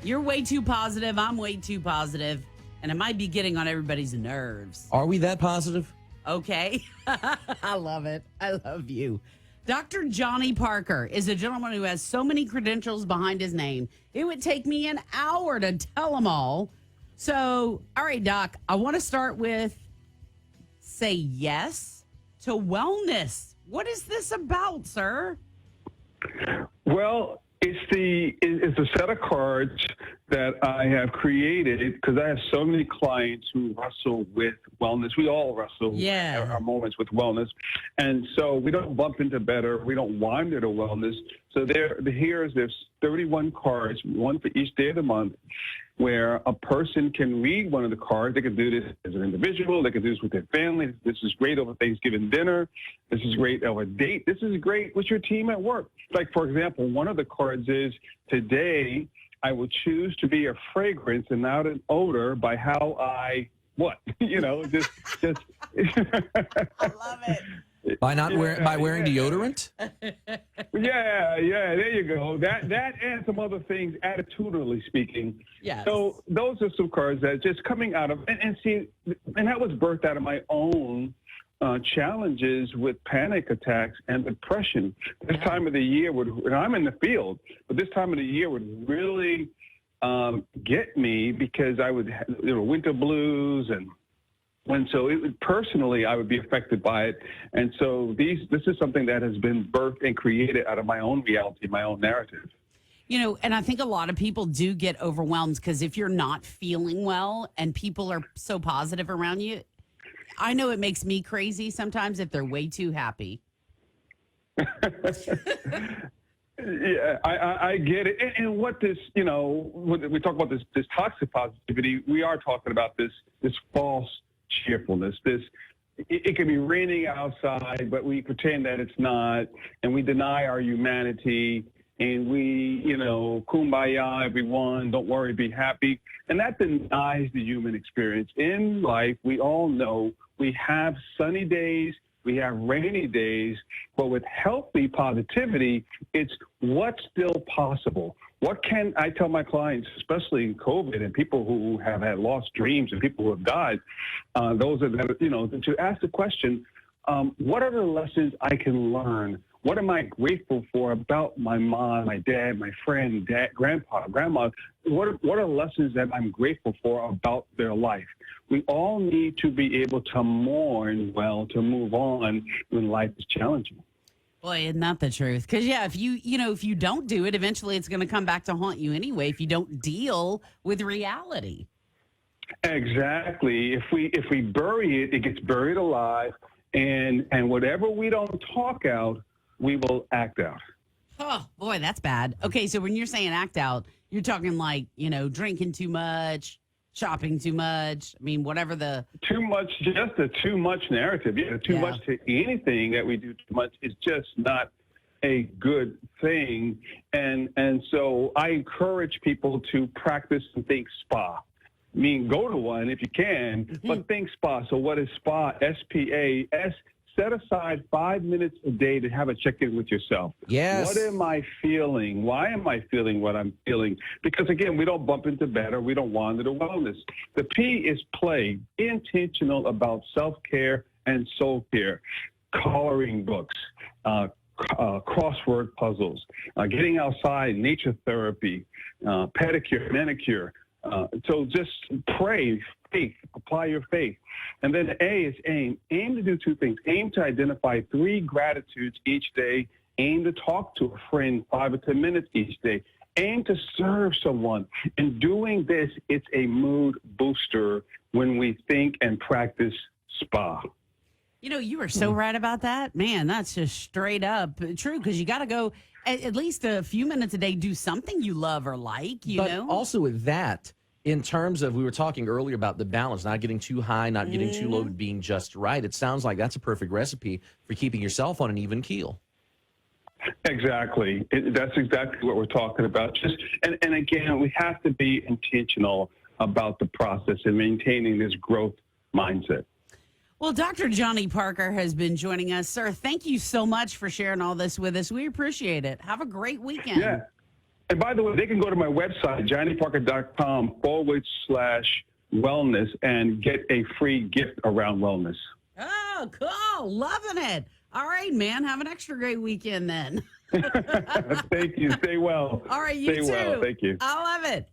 You're way too positive. I'm way too positive, and it might be getting on everybody's nerves. Are we that positive? Okay. I love it. I love you. Dr. Johnny Parker is a gentleman who has so many credentials behind his name. It would take me an hour to tell them all. So, all right, Doc, I want to start with say yes to wellness. What is this about, sir? Well, it's a set of cards that I have created because I have so many clients who wrestle with wellness. We all wrestle our moments with wellness. And so we don't bump into better. We don't wander to wellness. So there's 31 cards, one for each day of the month, where a person can read one of the cards. They can do this as an individual. They can do this with their family. This is great over Thanksgiving dinner. This is great over a date. This is great with your team at work. Like, for example, one of the cards is, today I will choose to be a fragrance and not an odor by how I, just. I love it. By wearing deodorant? Yeah, there you go. That and some other things, attitudinally speaking. Yes. So those are some cards that just coming out of, and that was birthed out of my own challenges with panic attacks and depression. This time of the year and I'm in the field, but this time of the year would really get me because I would have winter blues and so personally, I would be affected by it. And so this is something that has been birthed and created out of my own reality, my own narrative. And I think a lot of people do get overwhelmed because if you're not feeling well and people are so positive around you, I know it makes me crazy sometimes if they're way too happy. Yeah, I get it. And what this, when we talk about this toxic positivity, we are talking about this false cheerfulness. It can be raining outside, but we pretend that it's not, and we deny our humanity, and we, kumbaya, everyone, don't worry, be happy. And that denies the human experience. In life, we all know we have sunny days, we have rainy days, but with healthy positivity, it's what's still possible. What can I tell my clients, especially in COVID and people who have had lost dreams and people who have died, to ask the question, what are the lessons I can learn? What am I grateful for about my mom, my dad, my friend, grandpa, grandma? What are lessons that I'm grateful for about their life? We all need to be able to mourn well, to move on when life is challenging. Boy, isn't that the truth? Because, if you don't do it, eventually it's going to come back to haunt you anyway if you don't deal with reality. Exactly. If we bury it, it gets buried alive. And whatever we don't talk out, we will act out. Oh, boy, that's bad. Okay, so when you're saying act out, you're talking like, drinking too much, shopping too much. I mean, whatever the... Too much, just a too much narrative. Too much to anything that we do too much is just not a good thing. And so I encourage people to practice and think spa. I mean, go to one if you can, but think spa. So what is spa? S-P-A-S. Set aside 5 minutes a day to have a check-in with yourself. Yes. What am I feeling? Why am I feeling what I'm feeling? Because, again, we don't bump into better. We don't wander to wellness. The P is play. Be intentional about self-care and soul care. Coloring books, crossword puzzles, getting outside, nature therapy, pedicure, manicure. So just pray, faith, apply your faith. And then A is aim. Aim to do two things. Aim to identify 3 gratitudes each day. Aim to talk to a friend 5 or 10 minutes each day. Aim to serve someone. In doing this, it's a mood booster when we think and practice SPA. You are so right about that. Man, that's just straight up true because you got to go at least a few minutes a day, do something you love or like, you know? Also with that, in terms of, we were talking earlier about the balance, not getting too high, not getting too low, being just right. It sounds like that's a perfect recipe for keeping yourself on an even keel. Exactly. That's exactly what we're talking about. And again, we have to be intentional about the process and maintaining this growth mindset. Well, Dr. Johnny Parker has been joining us. Sir, thank you so much for sharing all this with us. We appreciate it. Have a great weekend. Yeah. And by the way, they can go to my website, johnnyparker.com/wellness and get a free gift around wellness. Oh, cool. Loving it. All right, man. Have an extra great weekend then. Thank you. Stay well. All right, you Stay too. well. Thank you. I love it.